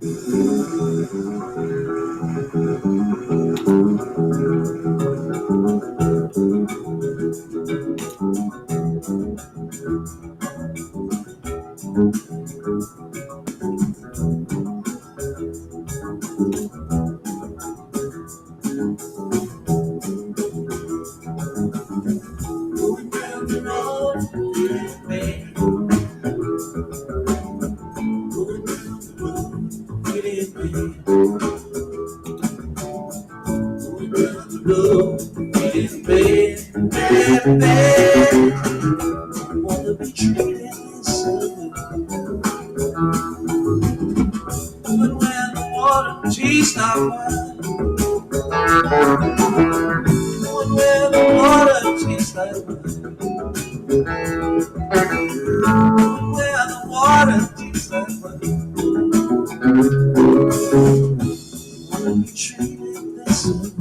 Going down the road, feeling bad. Going down the road, feeling bad. Going down the road, feeling bad, bad, bad. Wanna be treated this way. Going where the water tastes like wine. Going where the water tastes like wine. Going where the water tastes like wine. Wanna be treated this way.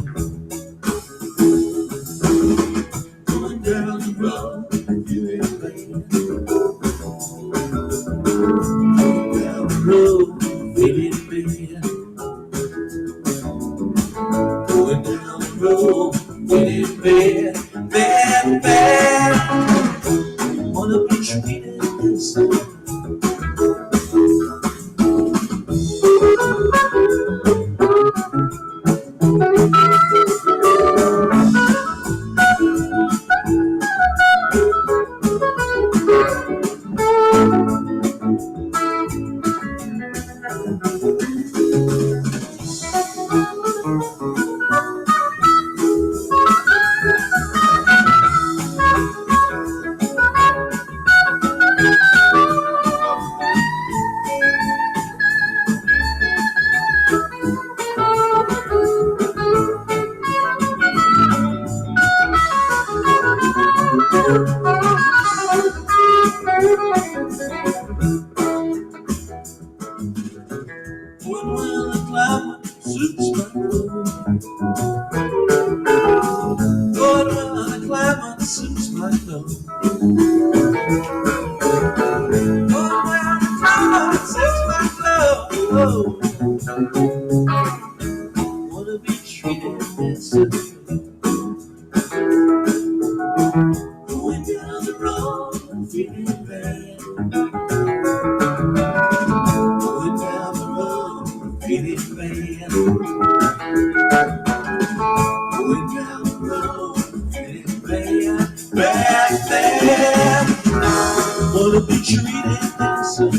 Going down the road, feeling bad. Going down the road, feeling bad. Going down the road, feeling bad, bad, bad. Wanna be treated this way. When will the climate suits my clothes? Lord, will the climate suits my clothes? Lord, will the climate suits my clothes? Wanna be treated this way. Going down the road, feeling bad. Going down the road, feeling bad. Going down the road, feeling bad, bad, bad. Wanna be treated this way.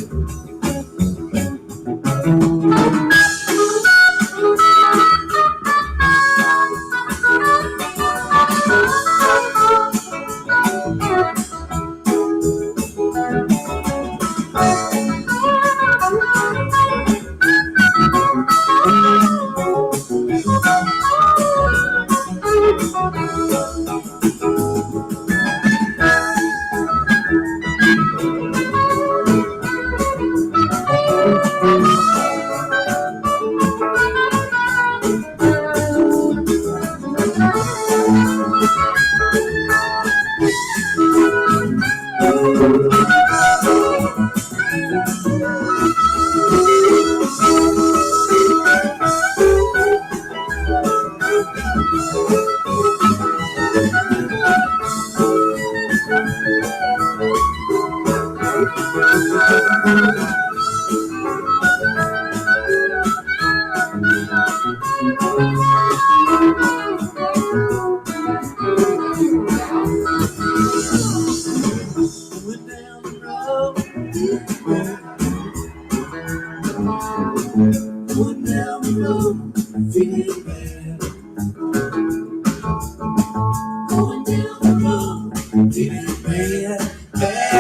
Going down the road, going down the road, feeling bad. Going down the road, feeling bad, bad.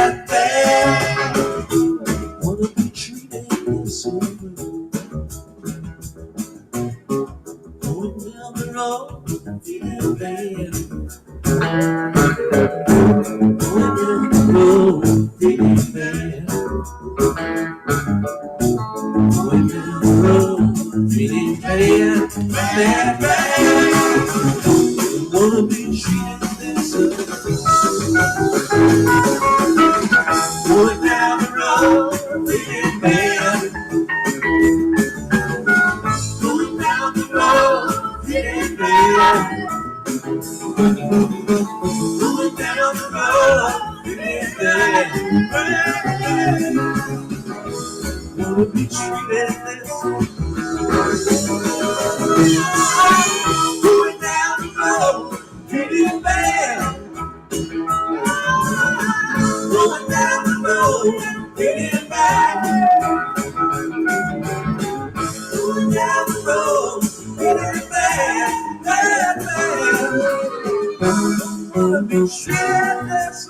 Wanna be treated this. Going down the road, getting bad. Going down the road, getting bad. Going down the road, getting bad, bad, bad. Wanna be treated this.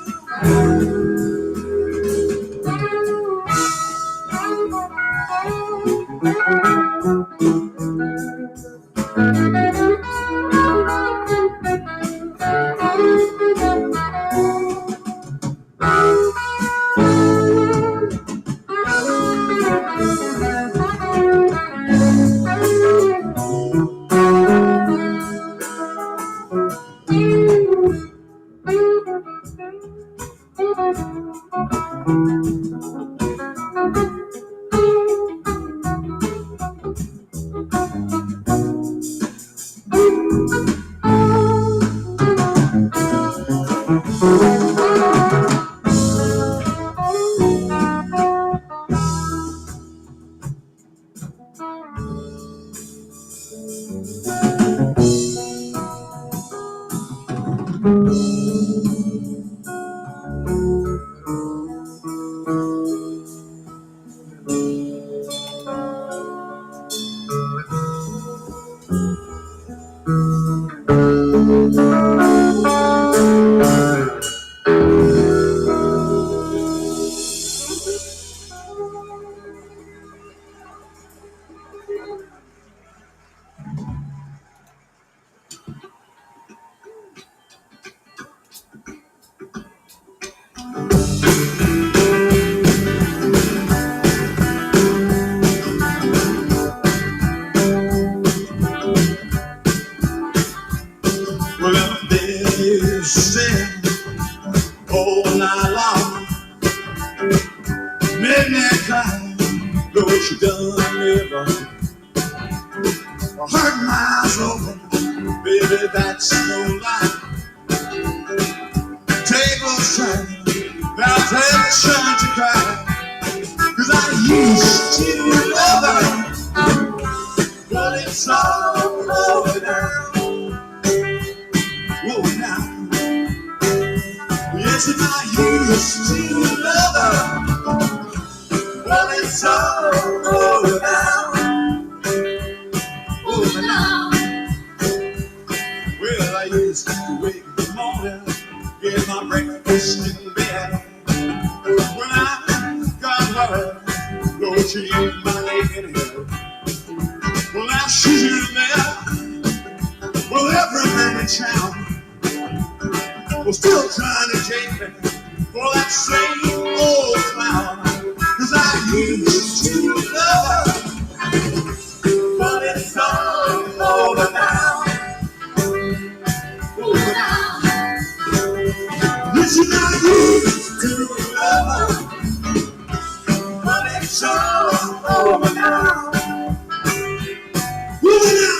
Well, this sin all night long, midnight time, though she done never hurt my soul, baby, that's no lie. Tables turn, now temptation to cry, 'cause I used to love her, but it's all over now. Whoa, now. Yes, and I used to love her, but it's all over now. Over now. Well, I used to wake in the morning, get my breakfast in bed. When I got her, Lord, she ain't my lady. Well, now she's in there. Well, every man in town was still trying to take me for that same old clown. 'Cause I used to love her, but it's all over now. Over now. Listen, I used to love her, but it's all over now. Over now.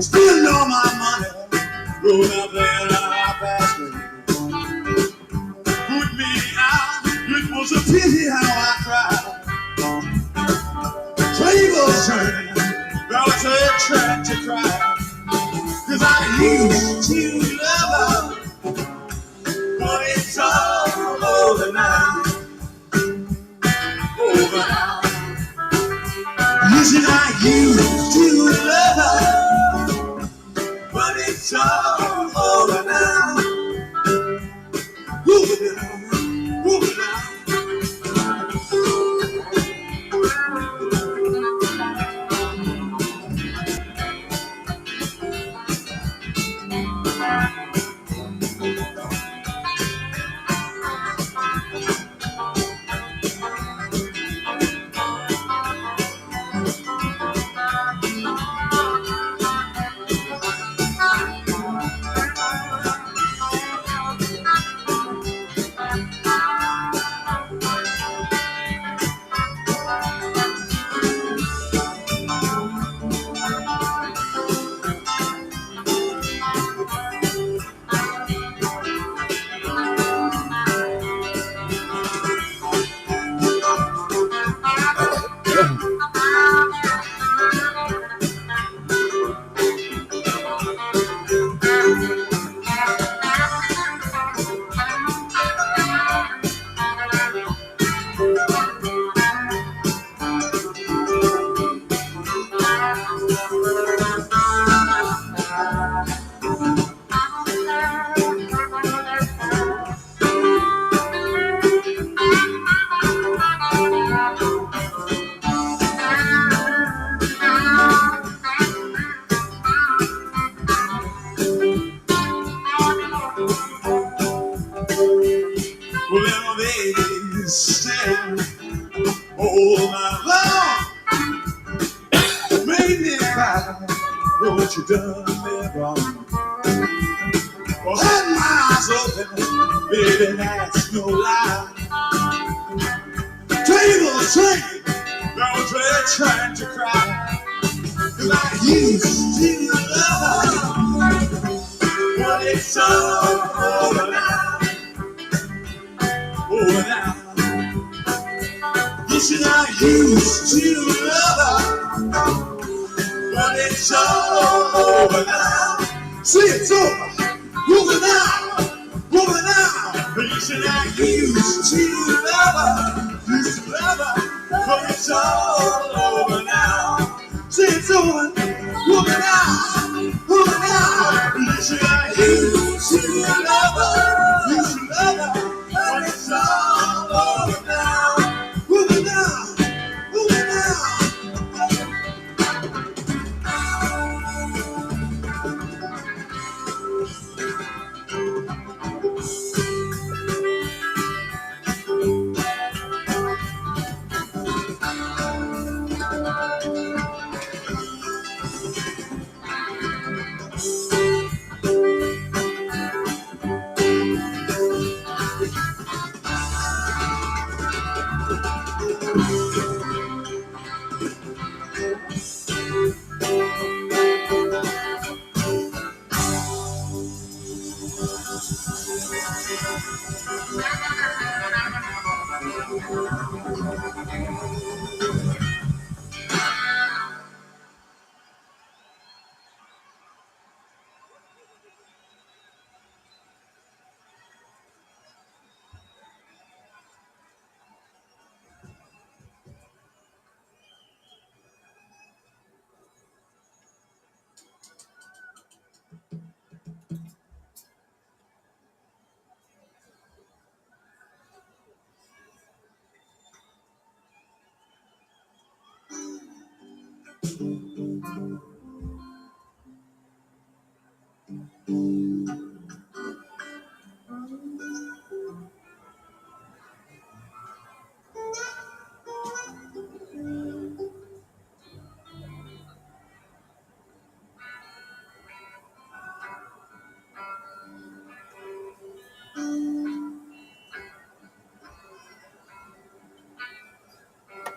Spend all my money, going out there in our fast lane. Put me out, it was a pity how I cried. Tables turning, now it's a track to cry. Cause I used to love her, but it's all over now. Over now. You said I used to love her, but it's all over now. Over now. Over now. Well, they stand all night long, made me cry. Know what you done me wrong. Well, had my eyes open, baby, that's no lie. Tables turning, now they're trying to cry. Cause I used to love her, but it's all over now. Over now. You said I used to love her, but it's all over now. See, it's over. Over now. Over now. You said I used to love her, used to love her, but it's all over now. See, it's over. Over now. Over now. You said I used to love her, used to love her, but it's all over now. Over now. Over now.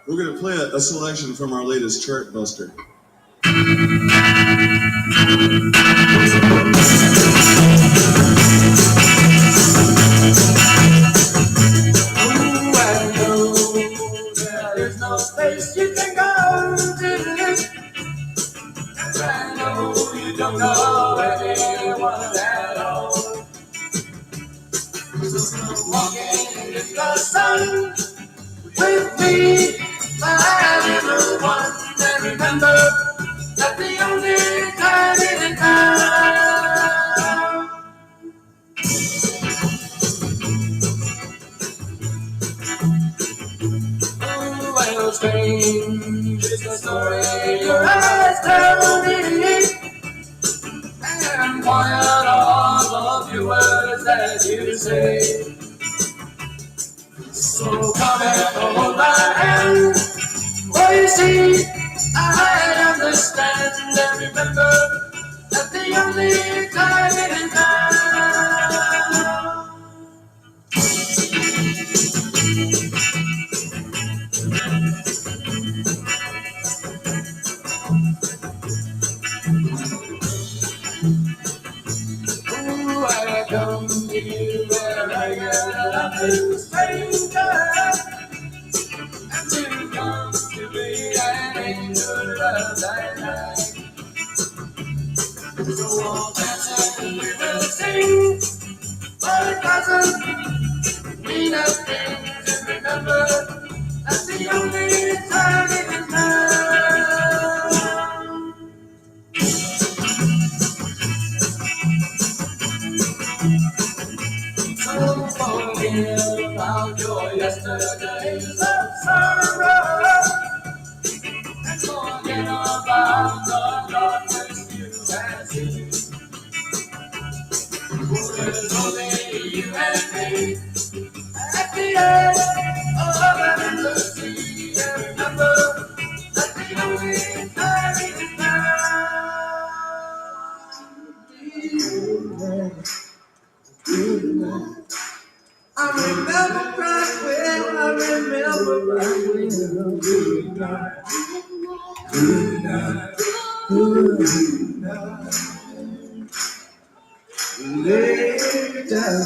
We're going to play a selection from our latest chart buster. know you don't know anyone at all. So come walking in the sun with me, my little one, and remember that the only time in town. Oh, well, strange is the story your eyes tell me, and quiet all of your words that you say. So come and hold my hand. Oh, you see, I understand and remember that the only time in town. Ooh, I come to you where I am a stranger, and you come to me an angel of thy night. So all dancing we will sing, but it doesn't mean a thing. Just remember that's the only time in town. So forget about your yesterdays of sorrow, and forget about the darkness you have seen. There's only you and me at the end of an endless sea. And remember that the only time in town. I remember right well, I remember right well. Good night, good night, good night. Lay down,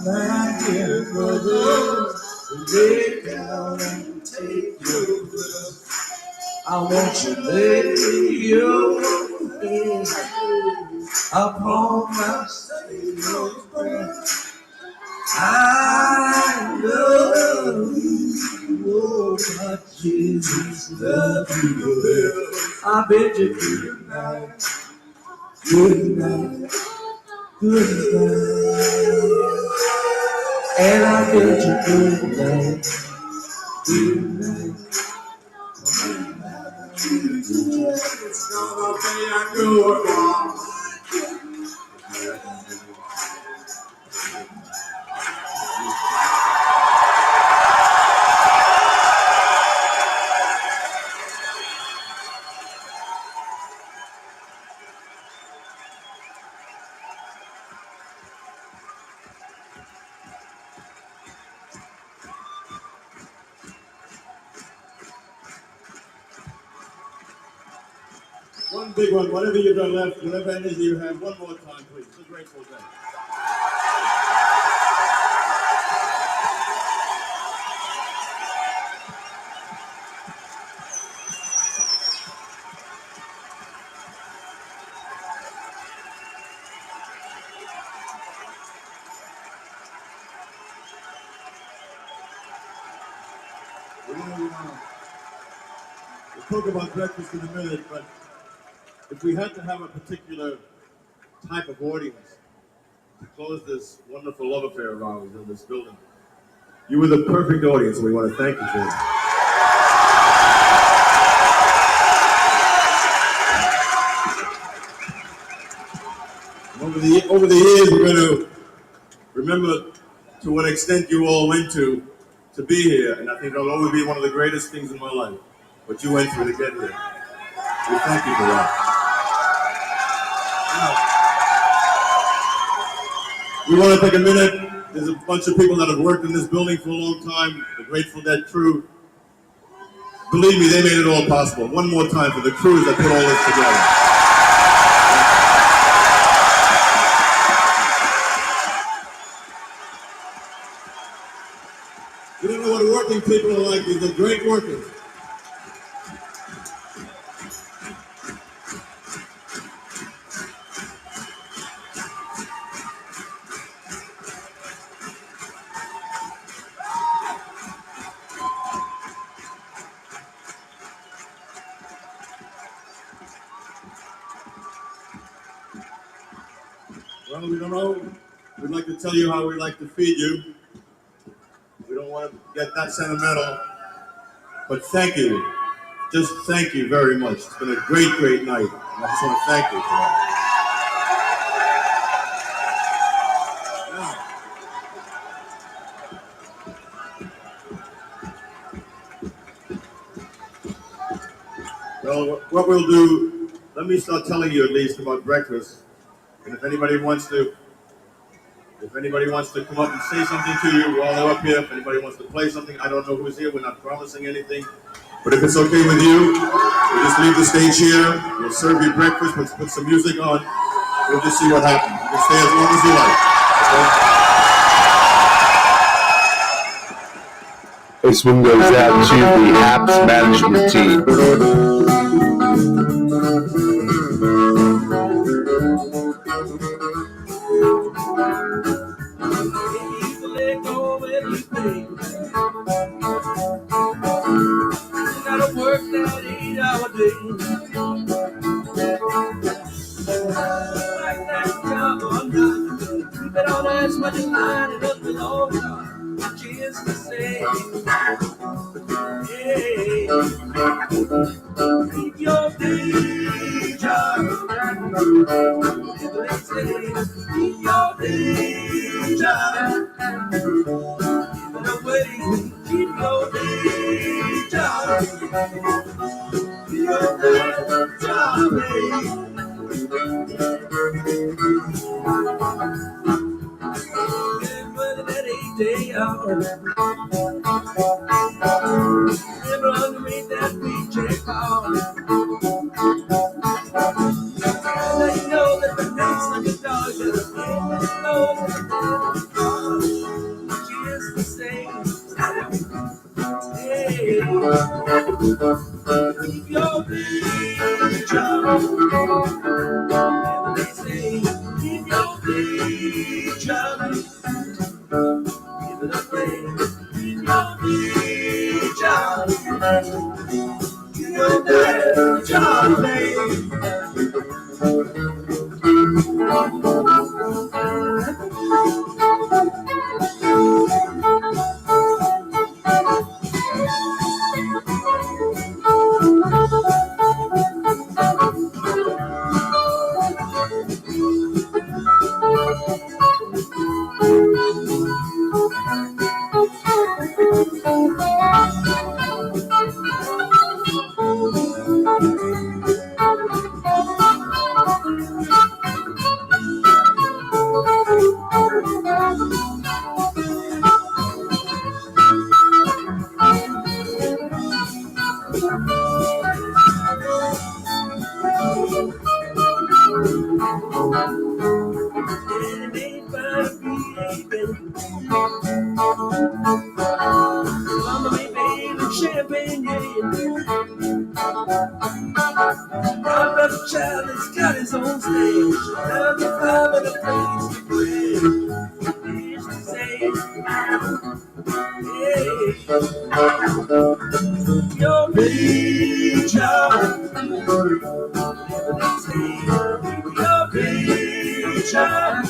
my dear brother. Lay down and take your breath. I want you to lay your head upon my Savior's breast. I love you, oh, but Jesus loves you well. I bid you good night, good night, good night. And I bid you good night, good night. It's gonna be a good one. One big one, whatever you've got left, whatever energy you have, one more time, please. It's a grateful day. We'll talk about breakfast in a minute, but if we had to have a particular type of audience to close this wonderful love affair of ours in this building, you were the perfect audience, and we want to thank you for it. Over the years, we're going to remember to what extent you all went to be here, and I think it'll always be one of the greatest things in my life, what you went through to get here. We thank you for that. Now, we want to take a minute. There's a bunch of people that have worked in this building for a long time, the Grateful Dead crew. Believe me, they made it all possible. One more time for the crews that put all this together. You don't know what working people are like. These are great workers. Well, we don't know. We'd like to tell you how we like to feed you. We don't want to get that sentimental, but thank you. Just thank you very much. It's been a great, great night. And I just want to thank you for that. Well, what we'll do, let me start telling you at least about breakfast. And if anybody wants to come up and say something to you while they're up here, if anybody wants to play something, I don't know who's here. We're not promising anything. But if it's okay with you, we'll just leave the stage here. We'll serve you breakfast. We'll put some music on. We'll just see what happens. You can stay as long as you like. Okay? This one goes out to the apps management team. Gotta work that 8-hour day. Like that job or not, keep it on as much as mine and up and all just to say, hey, keep your day job. They say, keep your day job. Give it away, keep your day job. Keep your day job, baby. That 8-day hour. Never underrate that paycheck power. And they know that the next $100 is a game that knows that the just the same. Hey, keep your day job. And they say, keep your day job. Give it away. Keep your day job. Keep your day job, baby. Champagne, yeah. Our brother Charlie's got his own stage. Now the five and a place to play. He's to say, yeah, your big job. Never say, your big job.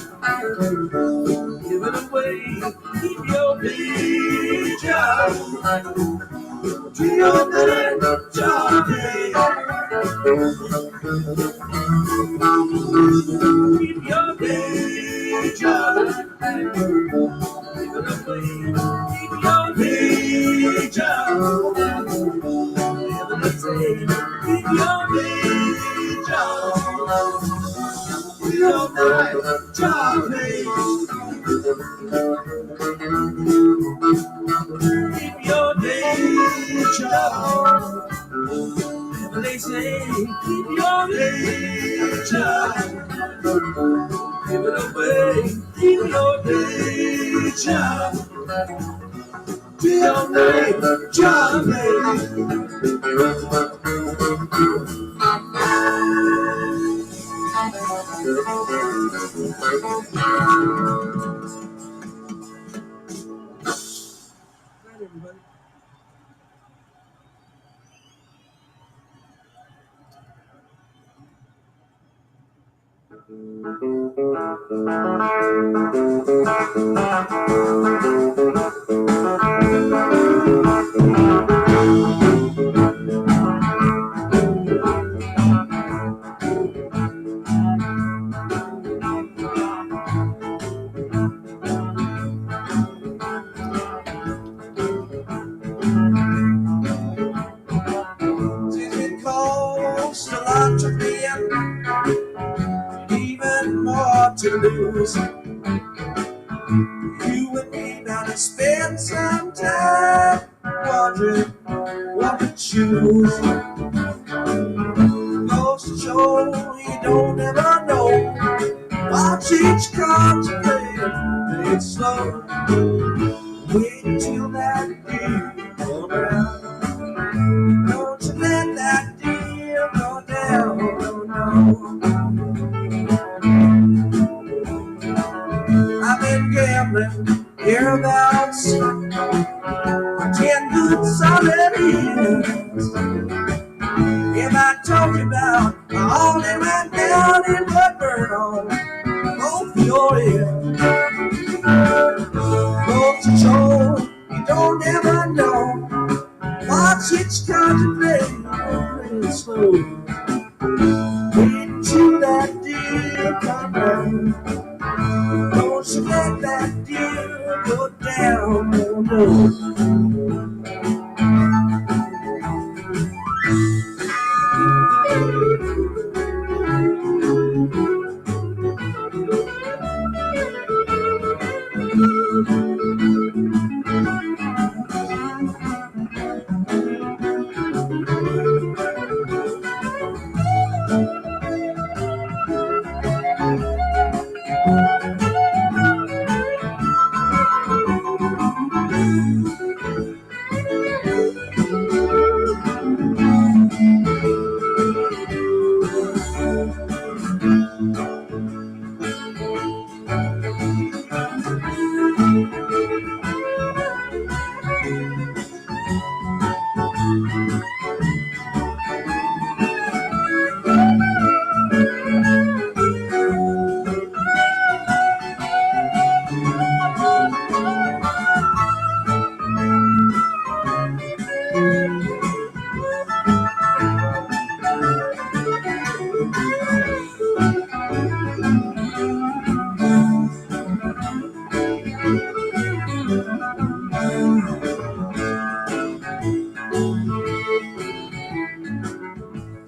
Give it away, keep your big job. Do your big job, baby. Keep your big job. Give it away, keep your big job. Never say, keep your big job. Do your big job, baby. Keep your day job. Never they say, keep your day job. Give it away, keep your day job. Do your day job, baby. Everybody. It costs a lot to win, even more to lose. You and me gotta spend some time wondering what to choose. Goes to show you don't ever know. Watch each card you play it slow. Wait until that deal go down. Don't you let that deal go down, no. I've been gambling hereabouts for 10 good solid years. If I told you about all that went down in Woodburn on both your ears, both to show you don't ever know. Watch each card you play it slow. Wait till that deal come down. Don't you let that deal go down, no, no.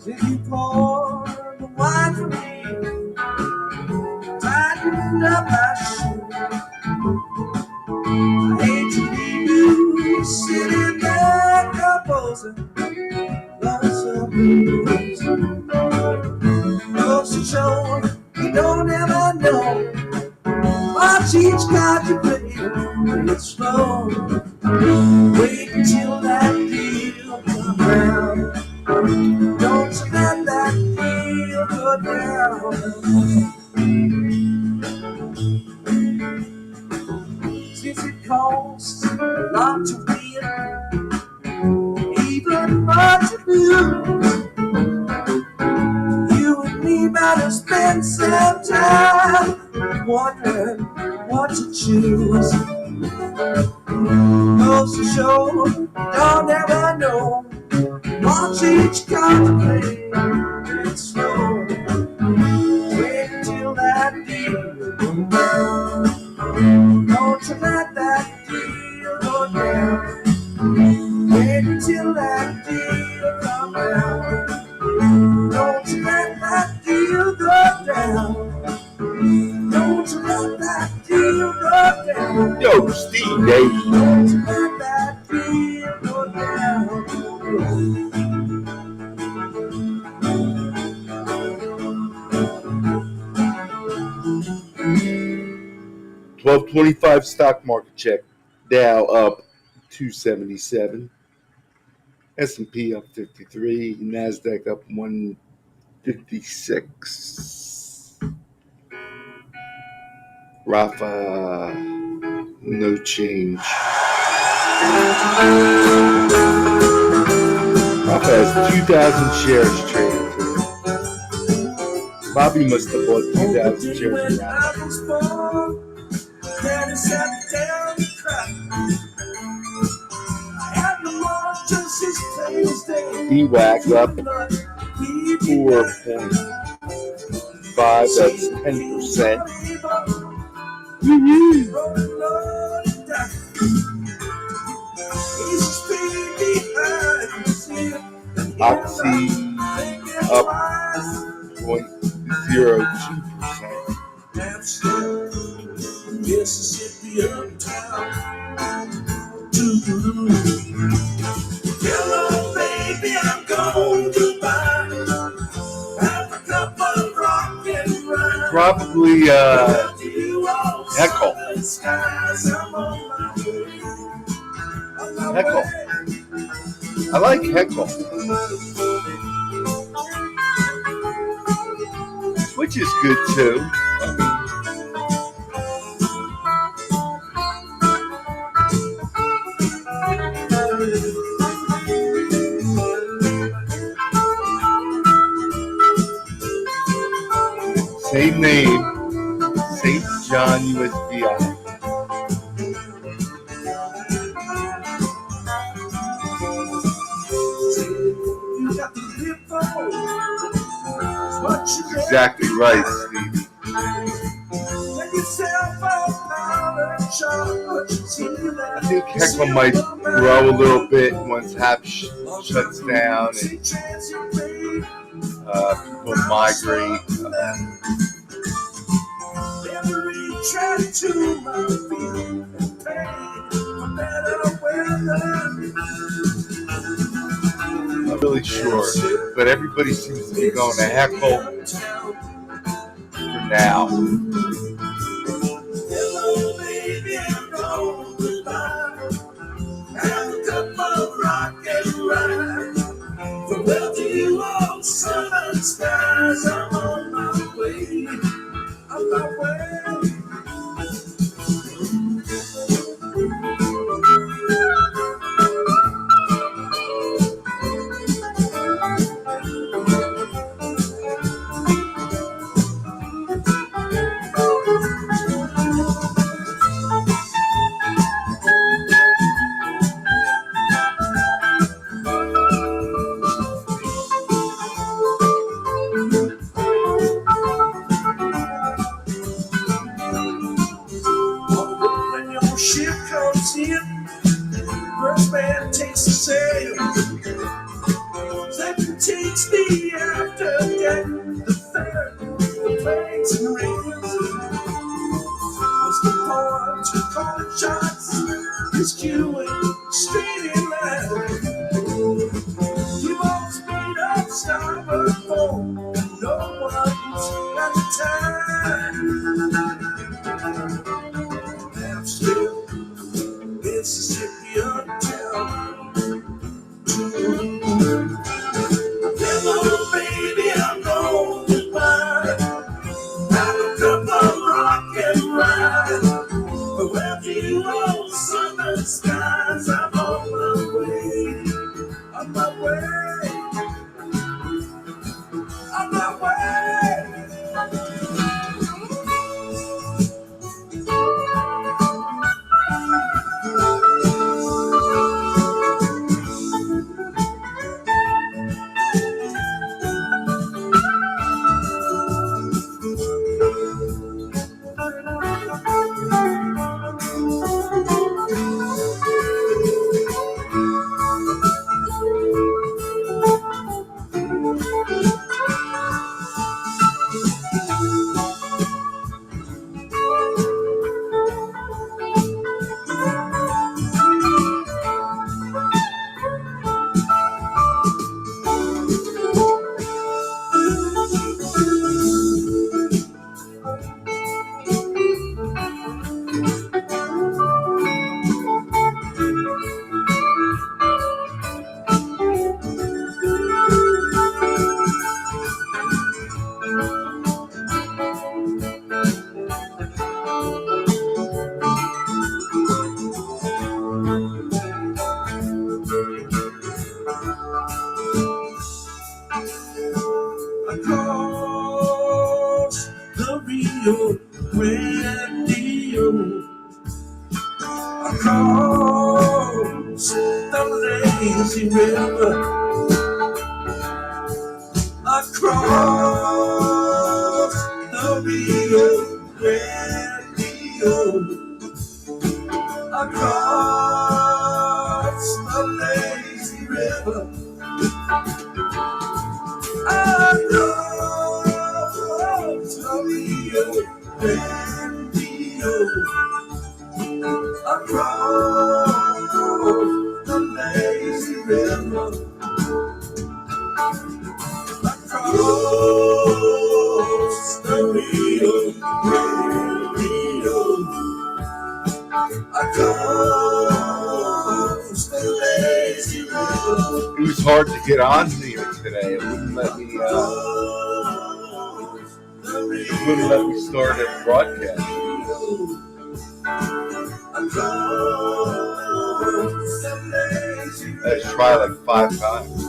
Did you pour the wine for me? Tightened up my shoe. I hate to leave you sitting there composing lonesome blues. Goes to show you don't ever know. Watch each card you play it slow. Wait until that deal comes round. Don't you let that deal go down. Since it costs a lot to win, even more to lose, you and me better spend some time wondering what to choose. Goes to show you don't ever know. Watch each card you play it slow. Wait till that deal goes down. Don't you let that deal go down. Wait till that deal comes down. Don't you let that deal go down. Don't you let that deal go down. Yo, Steve, Dave. Don't you let that deal go down. 1225 stock market check. Dow up 277. S&P up 53. NASDAQ up 156. Rafa, no change. Rafa has 2,000 shares traded. Bobby must have bought 2,000 shares when of I that. was born, Daddy sat me down and cried. I had no more just as plain as day. DWAC up He 4.5. That's 10%. Oxy up 0.02%. Mississippi uptown. Hello, baby, I'm going to buy half a cup of rock and ride. Probably Heckle. Heckle. I like Heckle. Which is good too. Same name, St. John USDI. Exactly right, Stevie. I think Heckle might grow a little bit once HAP shuts down and people migrate. I'm not really sure, but everybody seems to be going to Heckle for now. Hello, baby, I'm going to buy have a cup of rock and ride. Farewell to you, old southern skies. I'm on my way. On my way. When your ship comes in, first man takes the sail. Second takes the after deck, the third, the planes and rings. What's the point to call it shots? It's queuing straight in line. You all speed up, starboard pole, and no one's got the time. I'm still Mississippi uptown. Hello, baby, I'm going to buy have a cup of rock and ride. Farewell to you, old southern skies. I'm on my way. On my way. On my way. radio across the lazy river, across the Rio radio, across the lazy river, across the Rio radio, across the lazy river, across the Rio radio, across the lazy river. It was hard to get on here today. It wouldn't let me. It wouldn't let me start a broadcast. Let's try like 5 times.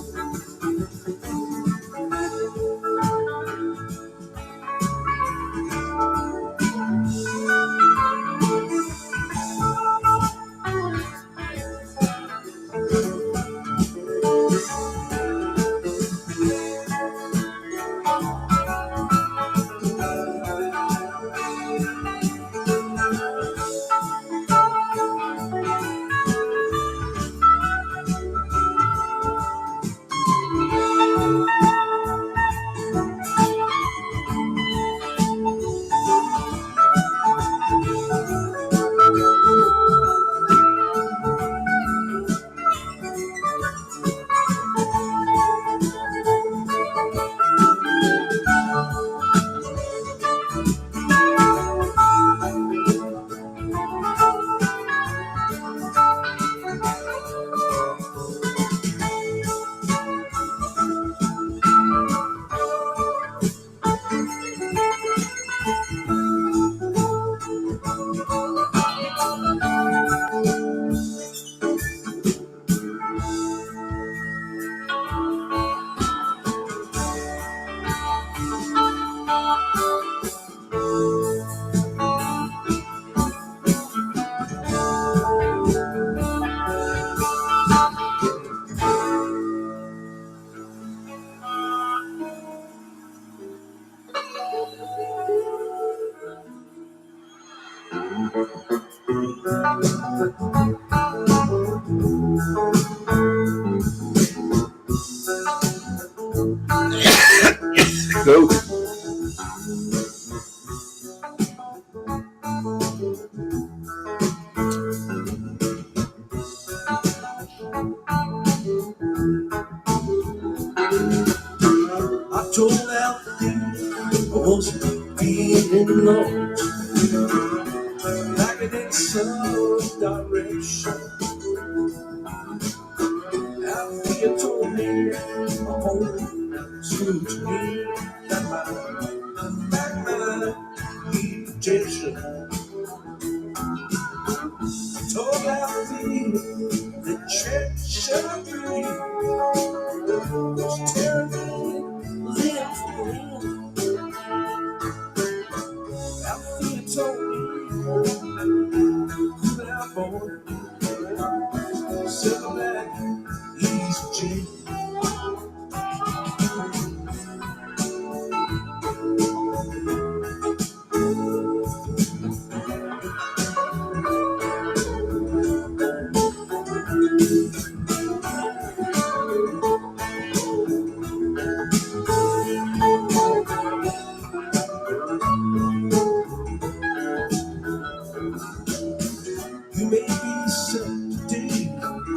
Go. I told Alfie I wasn't feeling lost, lacking in some direction. Alfie told me my home soon to me, that my back mind need protection. I told Alfie the treachery was terribly limp for him. Alfie told me, cool out, boy, settle back, easy, Jim. You may be someday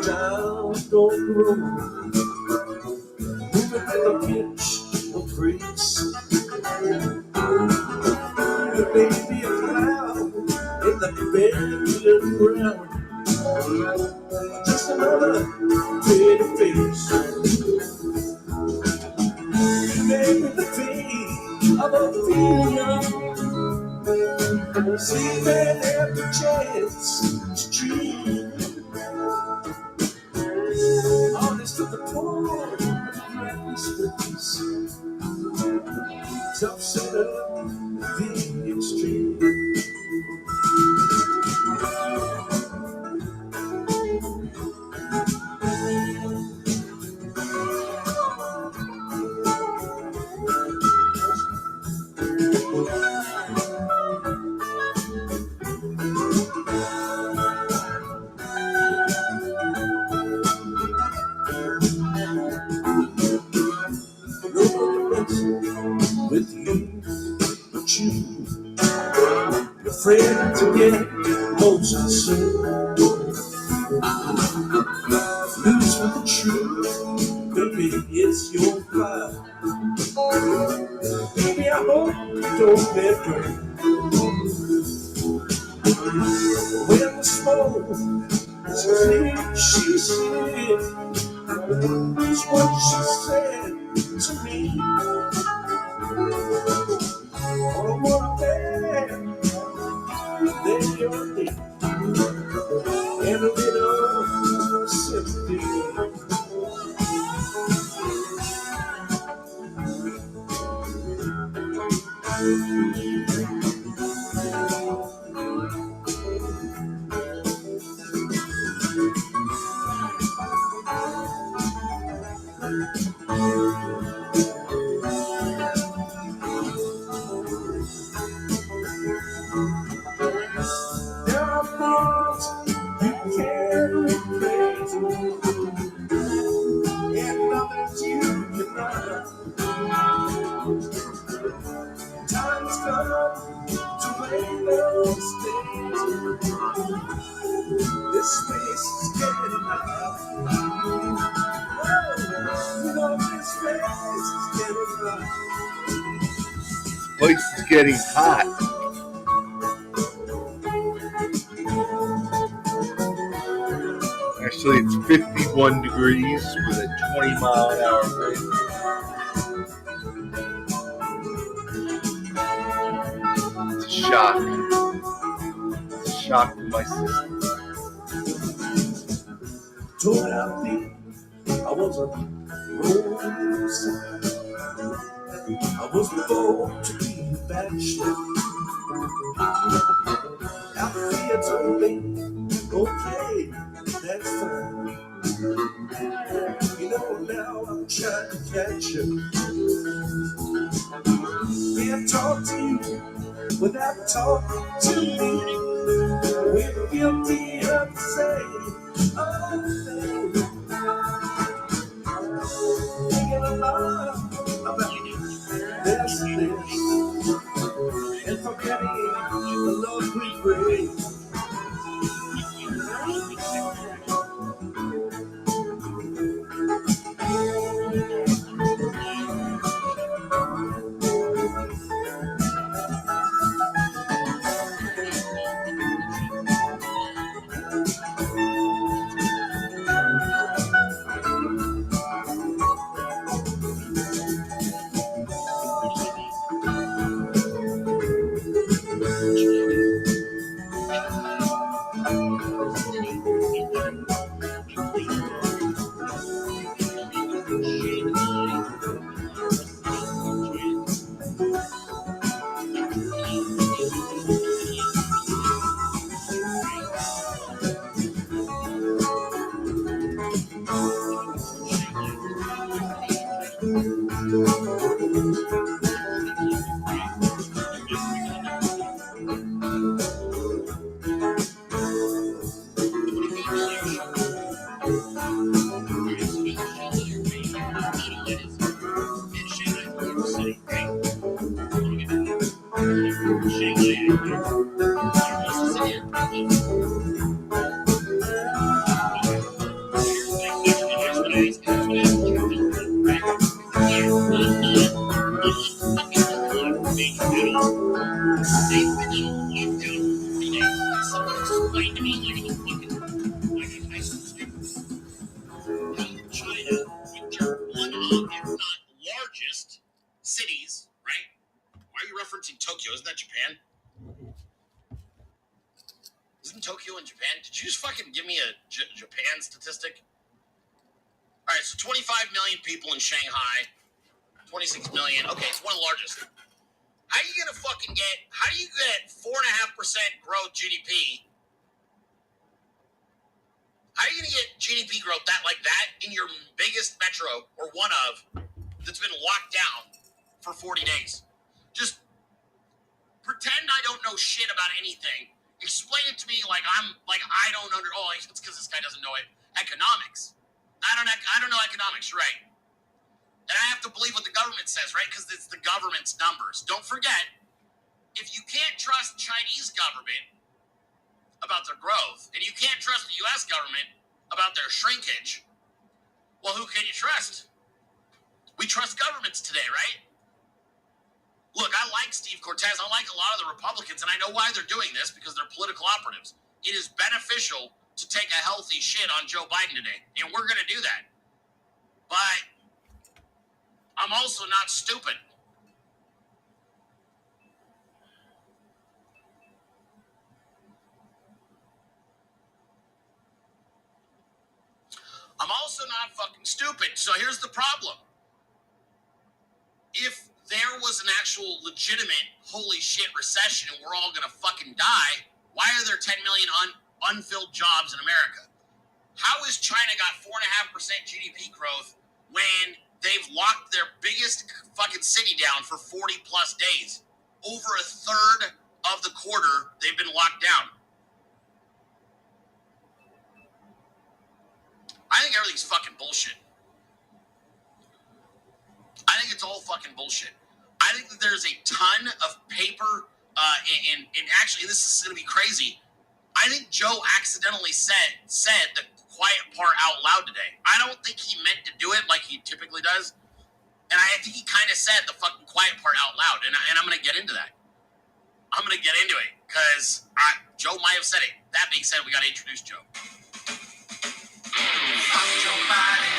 down the road, moving at the pitch of grace. You may be a cloud in the barren ground, just another pretty face. You may be the pain of a feeling, see that every chance to dream. Honest to the poor, reckless with peace. Self-centered, the aren't you afraid to get most soon? Lose with the truth, baby, it's your pride. Baby, I hope you don't let go. When the smoke is clear, she said, is what she said to me. All I want to then you're dead, and a little sympathy. There are things you can't replace, and others you cannot. Time's come to weigh those things. This space is getting hot. Oh, you know this space is getting hot. Place is getting hot. Actually, it's 51 degrees with a 20-mile-an-hour wind. It's a shock. It's a shock to my system. Told out there, I was a rolling side. I was born to be a bachelor. After told me, okay, that's fine. You know, now I'm trying to catch you. Can't talk to you without talking to me. We're guilty of the same old thing. Thinking a lot about this and forgetting the love we bring. Cities, right? Why are you referencing Tokyo? Isn't that Japan? Isn't Tokyo in Japan? Did you just fucking give me a Japan statistic? All right, so 25 million people in Shanghai, 26 million. Okay, it's one of the largest. How do you get 4.5% growth GDP? How are you gonna get GDP growth like that in your biggest metro, or one of, that's been locked down for 40 days? Just pretend I don't know shit about anything. Explain it to me like I don't under. Oh, it's because this guy doesn't know it. Economics. I don't know economics, right? And I have to believe what the government says, right? Because it's the government's numbers. Don't forget, if you can't trust Chinese government about their growth, and you can't trust the U.S. government about their shrinkage, well, who can you trust? We trust governments today, right? Look, I like Steve Cortez. I like a lot of the Republicans, and I know why they're doing this, because they're political operatives. It is beneficial to take a healthy shit on Joe Biden today, and we're going to do that. But I'm also not stupid. I'm also not fucking stupid. So here's the problem. If there was an actual legitimate holy shit recession and we're all going to fucking die, why are there 10 million unfilled jobs in America? How has China got 4.5% GDP growth when they've locked their biggest fucking city down for 40 plus days? Over a third of the quarter, they've been locked down. I think everything's fucking bullshit. I think it's all fucking bullshit. I think that there's a ton of paper, and actually, this is going to be crazy. I think Joe accidentally said the quiet part out loud today. I don't think he meant to do it like he typically does. And I think he kind of said the fucking quiet part out loud. And I'm going to get into that. I'm going to get into it because Joe might have said it. That being said, we got to introduce Joe. Fuck Joe Biden.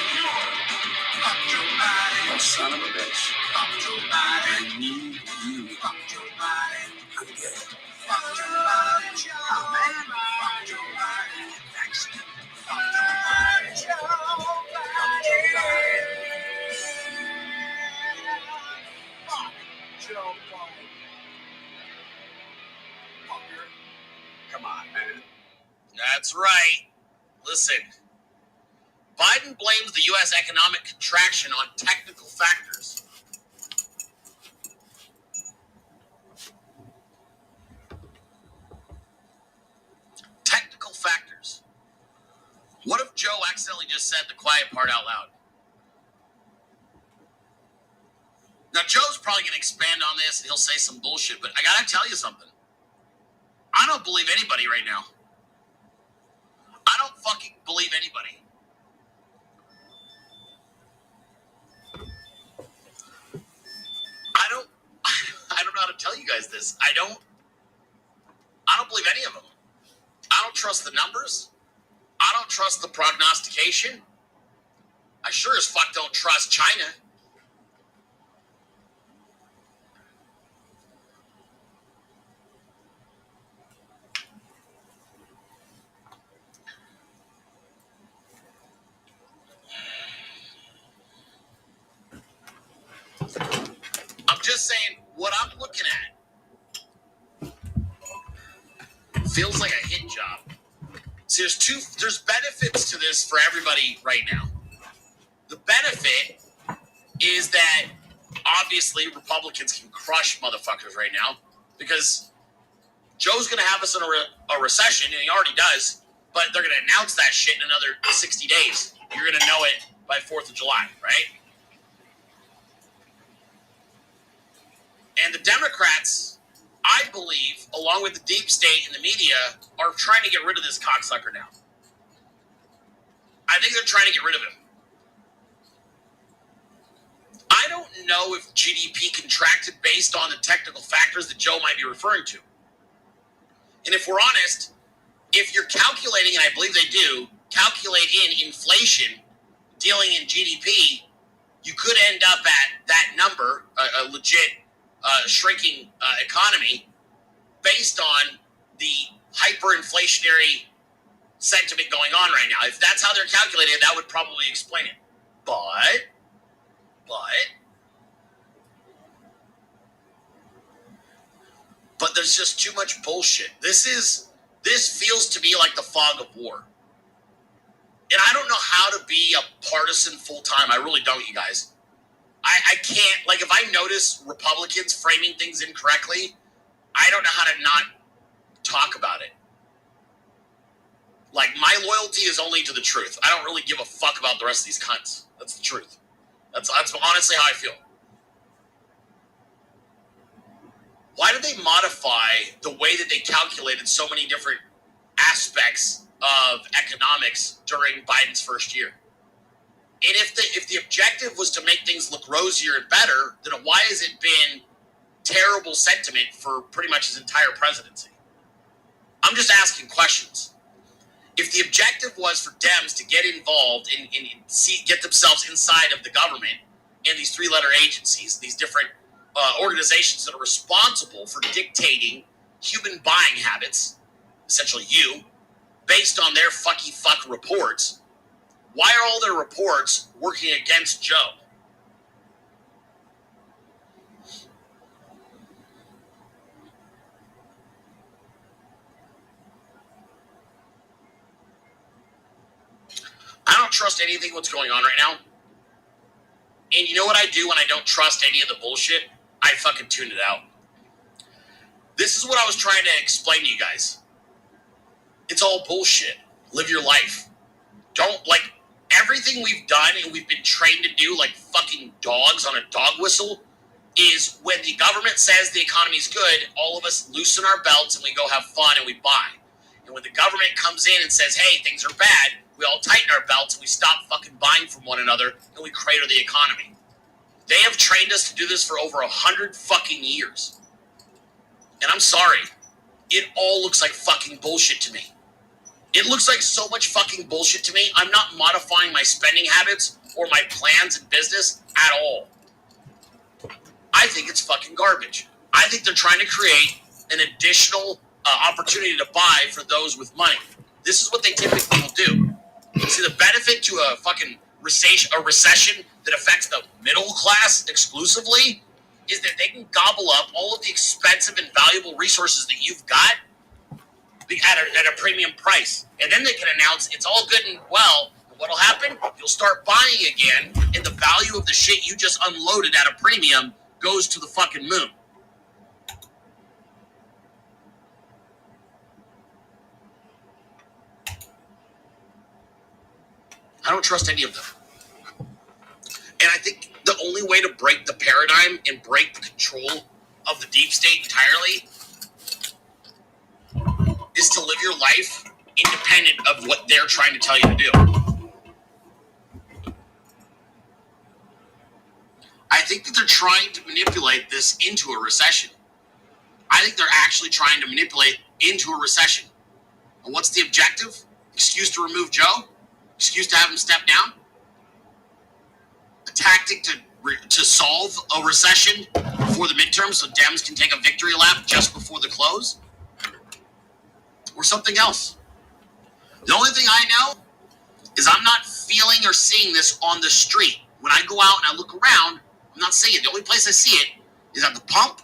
Fuck Joe Biden. You son of a bitch. Fuck Joe Biden. I need you. Fuck Joe Biden. I'm good. Fuck Joe Biden. Oh, man. Fuck Joe Biden. Thanks. Fuck Joe Biden. Joe Biden. Fuck Joe Biden. Fucker. Come on, man. That's right. Listen. Biden blames the U.S. economic contraction on technical factors. Technical factors. What if Joe accidentally just said the quiet part out loud? Now, Joe's probably going to expand on this and he'll say some bullshit, but I got to tell you something. I don't believe anybody right now. I don't fucking believe anybody. I don't know how to tell you guys this. I don't believe any of them. I don't trust the numbers. I don't trust the prognostication. I sure as fuck don't trust China. I'm just saying what I'm looking at feels like a hit job. See, there's benefits to this for everybody right now. The benefit is that obviously Republicans can crush motherfuckers right now because Joe's going to have us in a recession, and he already does, but they're going to announce that shit in another 60 days. You're going to know it by 4th of July, right? And the Democrats, I believe, along with the deep state and the media, are trying to get rid of this cocksucker now. I think they're trying to get rid of him. I don't know if GDP contracted based on the technical factors that Joe might be referring to. And if we're honest, if you're calculating, and I believe they do, calculate in inflation, dealing in GDP, you could end up at that number, a legit shrinking economy, based on the hyperinflationary sentiment going on right now. If that's how they're calculating it, that would probably explain it. But there's just too much bullshit. This feels to me like the fog of war. And I don't know how to be a partisan full time. I really don't, you guys. I can't, like, if I notice Republicans framing things incorrectly, I don't know how to not talk about it. Like, my loyalty is only to the truth. I don't really give a fuck about the rest of these cunts. That's the truth. That's honestly how I feel. Why did they modify the way that they calculated so many different aspects of economics during Biden's first year? And if the objective was to make things look rosier and better, then why has it been terrible sentiment for pretty much his entire presidency? I'm just asking questions. If the objective was for Dems to get involved and get themselves inside of the government and these three-letter agencies, these different organizations that are responsible for dictating human buying habits, essentially you, based on their fuck reports, why are all their reports working against Joe? I don't trust anything what's going on right now. And you know what I do when I don't trust any of the bullshit? I fucking tune it out. This is what I was trying to explain to you guys. It's all bullshit. Live your life. Don't, everything we've done and we've been trained to do like fucking dogs on a dog whistle is when the government says the economy's good, all of us loosen our belts and we go have fun and we buy. And when the government comes in and says, hey, things are bad, we all tighten our belts and we stop fucking buying from one another and we crater the economy. They have trained us to do this for over 100 fucking years. And I'm sorry, it all looks like fucking bullshit to me. It looks like so much fucking bullshit to me. I'm not modifying my spending habits or my plans in business at all. I think it's fucking garbage. I think they're trying to create an additional opportunity to buy for those with money. This is what they typically will do. See, the benefit to a fucking recession that affects the middle class exclusively is that they can gobble up all of the expensive and valuable resources that you've got at a premium price. And then they can announce it's all good and well. And what'll happen? You'll start buying again, and the value of the shit you just unloaded at a premium goes to the fucking moon. I don't trust any of them. And I think the only way to break the paradigm and break the control of the deep state entirely is to live your life independent of what they're trying to tell you to do. I think that they're trying to manipulate this into a recession. I think they're actually trying to manipulate into a recession. And what's the objective? Excuse to remove Joe? Excuse to have him step down? A tactic to solve a recession before the midterms so Dems can take a victory lap just before the close? Or something else? The only thing I know is I'm not feeling or seeing this on the street. When I go out and I look around, I'm not seeing it. The only place I see it is at the pump,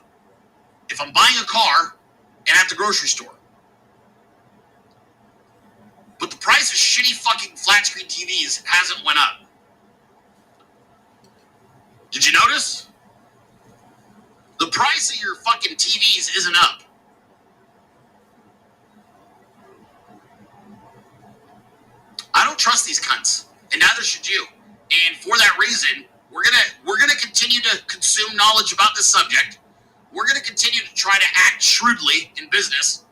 if I'm buying a car, and at the grocery store. But the price of shitty fucking flat screen TVs hasn't went up. Did you notice? The price of your fucking TVs isn't up. I don't trust these cunts, and neither should you. And for that reason, we're gonna continue to consume knowledge about this subject. We're gonna continue to try to act shrewdly in business,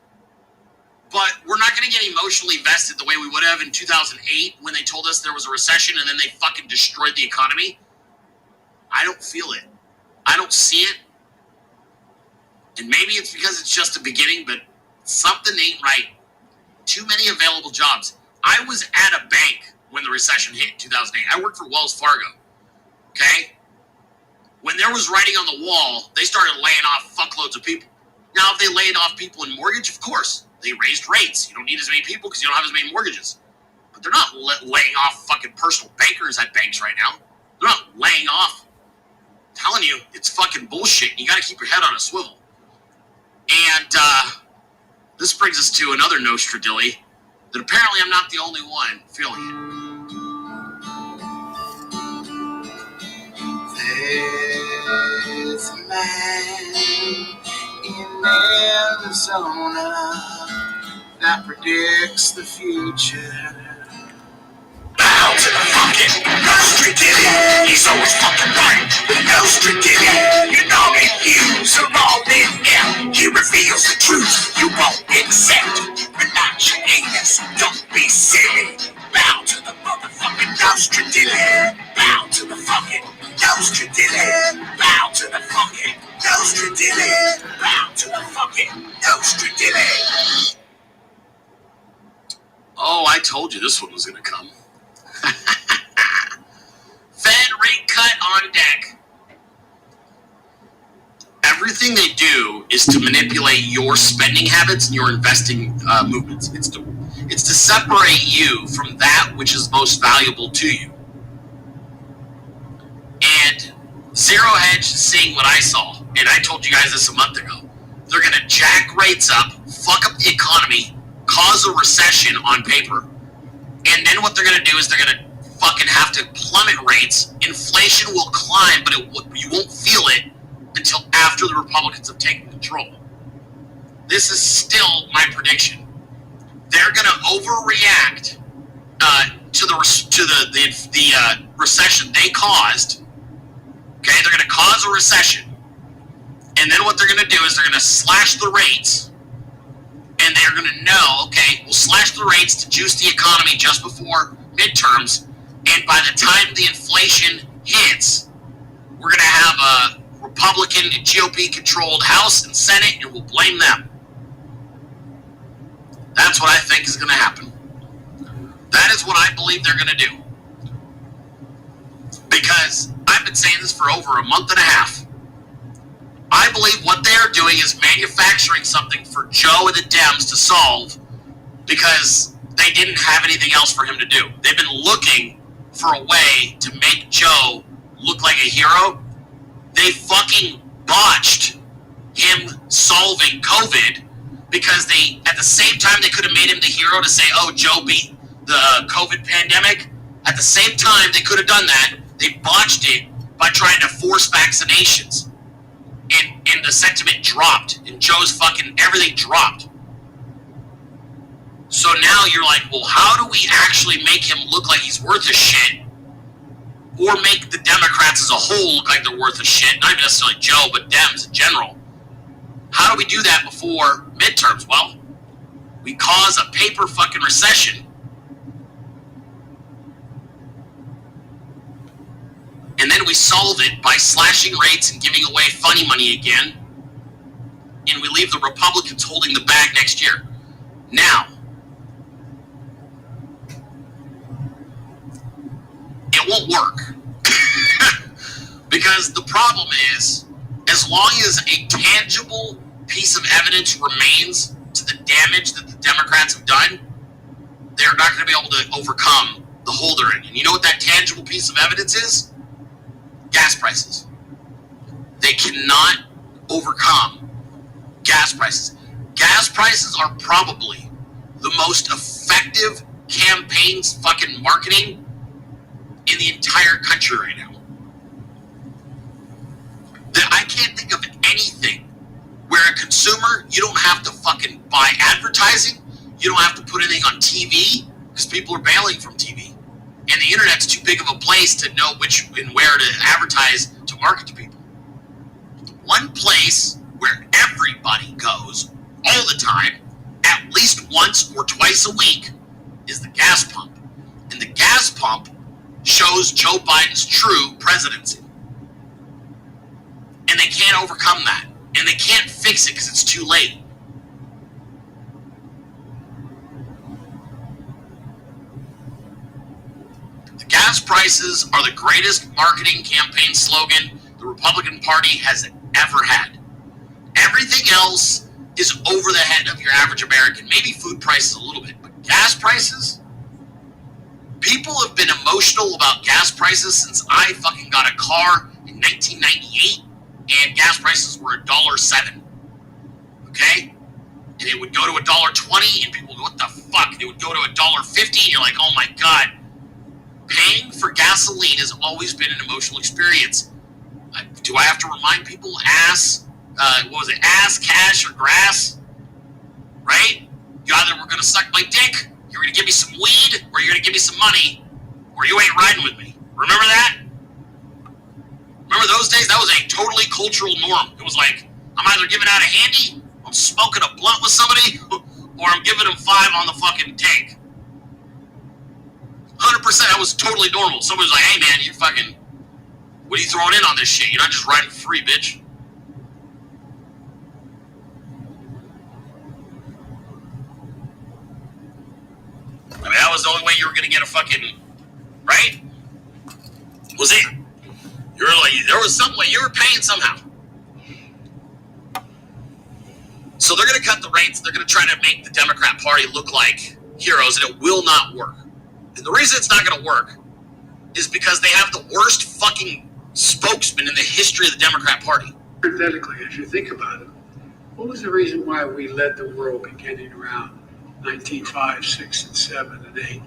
but we're not gonna get emotionally invested the way we would have in 2008 when they told us there was a recession and then they fucking destroyed the economy. I don't feel it. I don't see it. And maybe it's because it's just the beginning, but something ain't right. Too many available jobs. I was at a bank when the recession hit in 2008. I worked for Wells Fargo. Okay? When there was writing on the wall, they started laying off fuckloads of people. Now, if they laid off people in mortgage, of course, they raised rates. You don't need as many people because you don't have as many mortgages. But they're not laying off fucking personal bankers at banks right now. They're not laying off. I'm telling you, it's fucking bullshit. You got to keep your head on a swivel. And this brings us to another nostradilly that apparently I'm not the only one feeling it. There's a man in Arizona that predicts the future. Bow to the fucking street Dilly. He's always fucking right. Nostra Dilly. You know that views are all in there. He reveals the truth you won't accept. Relax your anus. Don't be silly. Bow to the motherfucking Nostra Dilly. Bow to the fucking Nostra Dilly. Bow to the fucking Nostra Dilly. Bow to the fucking Nostra Dilly. Oh, I told you this one was gonna come. Fed rate cut on deck. Everything they do is to manipulate your spending habits and your investing movements. It's to separate you from that which is most valuable to you. And Zero Hedge is seeing what I saw, and I told you guys this a month ago. They're going to jack rates up, fuck up the economy, cause a recession on paper. And then what they're going to do is they're going to fucking have to plummet rates. Inflation will climb, but you won't feel it until after the Republicans have taken control. This is still my prediction. They're going to overreact to the recession they caused. Okay, they're going to cause a recession, and then what they're going to do is they're going to slash the rates, and they're going to know, okay, we'll slash the rates to juice the economy just before midterms, and by the time the inflation hits, we're going to have a Republican and GOP-controlled House and Senate, and we'll blame them. That's what I think is going to happen. That is what I believe they're going to do. Because I've been saying this for over a month and a half. I believe what they are doing is manufacturing something for Joe and the Dems to solve because they didn't have anything else for him to do. They've been looking for a way to make Joe look like a hero. They fucking botched him solving COVID because they, at the same time, they could have made him the hero to say, oh, Joe beat the COVID pandemic. At the same time, they could have done that. They botched it by trying to force vaccinations. And the sentiment dropped. And Joe's fucking, everything dropped. So now you're like, well, how do we actually make him look like he's worth a shit? Or make the Democrats as a whole look like they're worth a shit? Not necessarily Joe, but Dems in general. How do we do that before midterms? Well, we cause a paper fucking recession. And then we solve it by slashing rates and giving away funny money again. And we leave the Republicans holding the bag next year. Now, it won't work. Because the problem is, as long as a tangible piece of evidence remains to the damage that the Democrats have done, they're not going to be able to overcome the hole they're in. And you know what that tangible piece of evidence is? Gas prices. They cannot overcome gas prices. Gas prices are probably the most effective campaigns fucking marketing in the entire country right now. I can't think of anything where a consumer, you don't have to fucking buy advertising, you don't have to put anything on TV, because people are bailing from TV. And the internet's too big of a place to know which and where to advertise to market to people. One place where everybody goes all the time, at least once or twice a week, is the gas pump. And the gas pump shows Joe Biden's true presidency. And they can't overcome that. And they can't fix it because it's too late. The gas prices are the greatest marketing campaign slogan the Republican Party has ever had. Everything else is over the head of your average American. Maybe food prices a little bit, but gas prices? People have been emotional about gas prices since I fucking got a car in 1998. And gas prices were $1.07. Okay? And it would go to $1.20, and people would go, what the fuck? And it would go to $1.50, and you're like, oh my God. Paying for gasoline has always been an emotional experience. Do I have to remind people? Ass, cash, or grass? Right? You either were going to suck my dick, you're going to give me some weed, or you're going to give me some money, or you ain't riding with me. Remember that? Remember those days? That was a totally cultural norm. It was like, I'm either giving out a handy, I'm smoking a blunt with somebody, or I'm giving them 5 on the fucking tank. 100%, that was totally normal. Somebody was like, hey man, you fucking, what are you throwing in on this shit? You're not just riding free, bitch. I mean, that was the only way you were gonna get a fucking, right? Was it? You were like, there was some way you were paying somehow. So they're gonna cut the rates. They're gonna try to make the Democrat Party look like heroes, and it will not work. And the reason it's not gonna work is because they have the worst fucking spokesman in the history of the Democrat Party. Hypothetically, as you think about it, what was the reason why we led the world beginning around 1905, 6, and 7, and 8?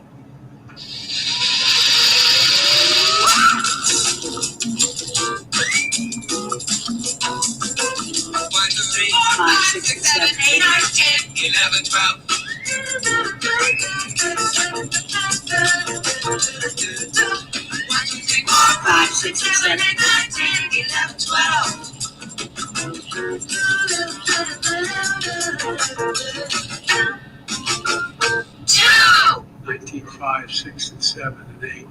5, 6, and 7, 8, 9, 10, 11, 12. 5, 6, and 7, 8, 9, 10, 11, 12. 1905, 6, and 7, and 8.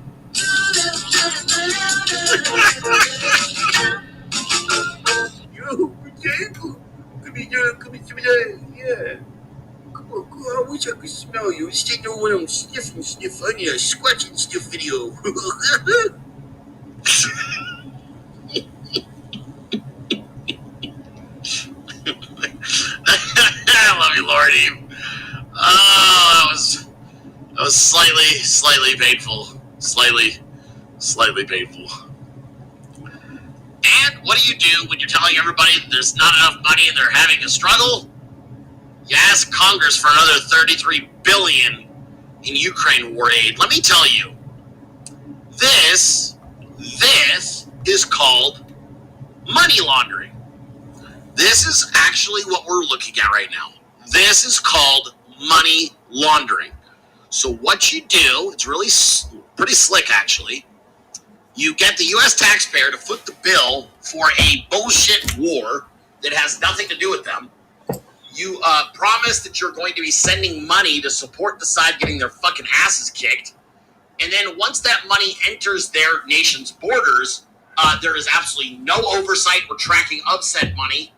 Yo, yeah. Come on, I wish I could smell you. It's just one of them sniff. I need a scratch and sniff video. I love you, Lordy. Oh, that was slightly painful. Slightly painful. And what do when you're telling everybody that there's not enough money and they're having a struggle? You ask Congress for another $33 billion in Ukraine war aid. Let me tell you, this is called money laundering. This is actually what we're looking at right now. This is called money laundering. So what you do, it's really pretty slick actually. You get the U.S. taxpayer to foot the bill for a bullshit war that has nothing to do with them. You promise that you're going to be sending money to support the side getting their fucking asses kicked. And then once that money enters their nation's borders, there is absolutely no oversight or tracking of said money.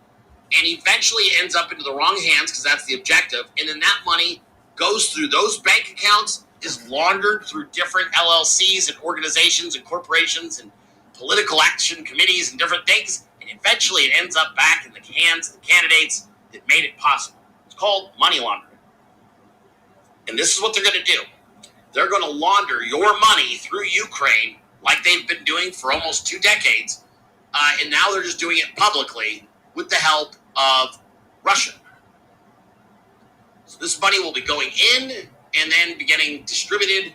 And eventually it ends up into the wrong hands because that's the objective. And then that money goes through those bank accounts, is laundered through different LLCs and organizations and corporations and political action committees and different things. And eventually it ends up back in the hands of the candidates that made it possible. It's called money laundering. And this is what they're going to do. They're going to launder your money through Ukraine like they've been doing for almost 2 decades. And now they're just doing it publicly with the help of Russia. So this money will be going in and then be getting distributed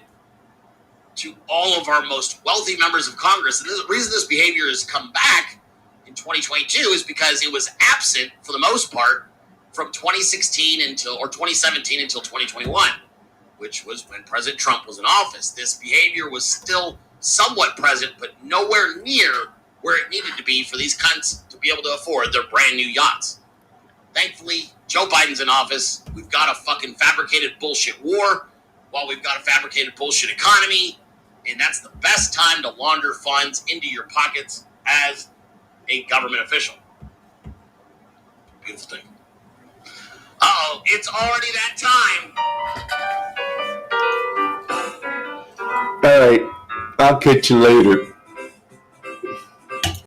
to all of our most wealthy members of Congress. And the reason this behavior has come back in 2022 is because it was absent, for the most part, from 2016 or 2017 until 2021, which was when President Trump was in office. This behavior was still somewhat present, but nowhere near where it needed to be for these cunts to be able to afford their brand new yachts. Thankfully, Joe Biden's in office. We've got a fucking fabricated bullshit war while we've got a fabricated bullshit economy. And that's the best time to launder funds into your pockets as a government official. Beautiful thing. Uh-oh, it's already that time. All right, I'll catch you later.